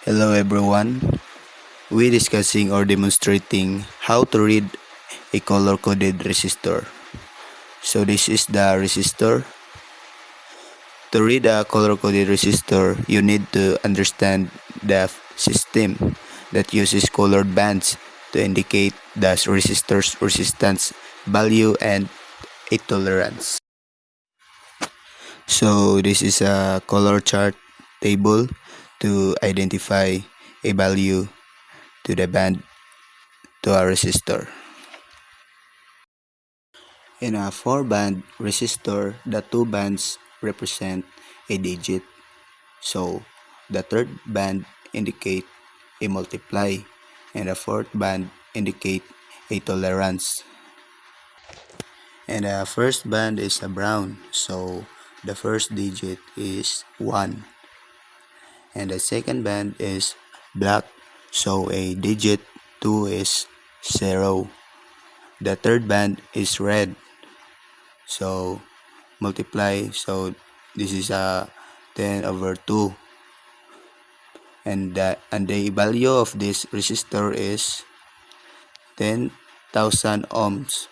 Hello everyone. We discussing or demonstrating how to read a color-coded resistor. So this is the resistor. To read a color-coded resistor, you need to understand the system that uses colored bands to indicate the resistor's resistance value and a tolerance. So this is a color chart table to identify a value to the band to a resistor. In a 4-band resistor, the 2 bands represent a digit. So the 3rd band indicate a multiply and the 4th band indicate a tolerance. And the first band is a brown, so the first digit is 1. And the second band is black, so a digit 2 is 0. The third band is red, so multiply, so this is a 10/2, and the value of this resistor is 10,000 ohms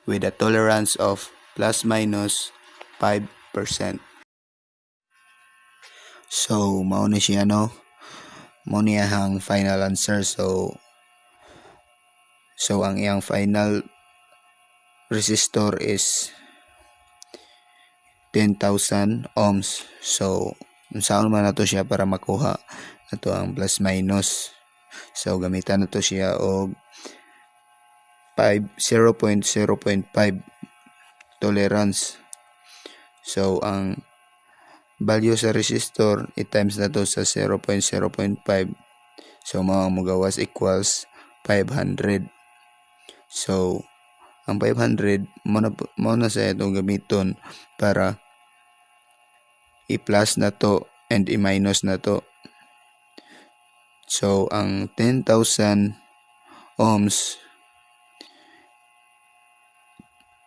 with a tolerance of plus minus 5%. So mao ni siya mao ni ang final answer. So ang iyang final resistor is 10,000 ohms. So unsaon man nato siya para makuha nato ang plus minus. So gamitan nato siya og 0.5 tolerance. So ang value sa resistor i-times nato sa 0.05. So mao ang mogawas equals 500. So ang 500 mo na sa itong gamiton para i-plus na to and i-minus na to. So ang 10,000 ohms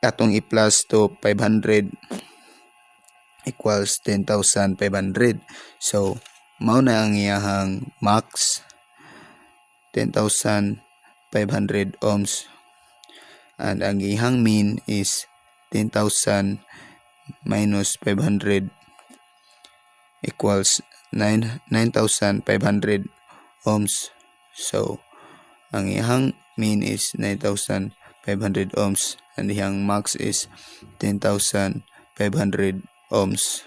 atong i-plus to 500 equals 10,500. So mao na ang iyahang max, 10,500 ohms, and ang iyang mean is 10,000 minus 500 equals 9,500 ohms. So ang iyang mean is 9,500 ohms and iyang max is 10,500 ohms.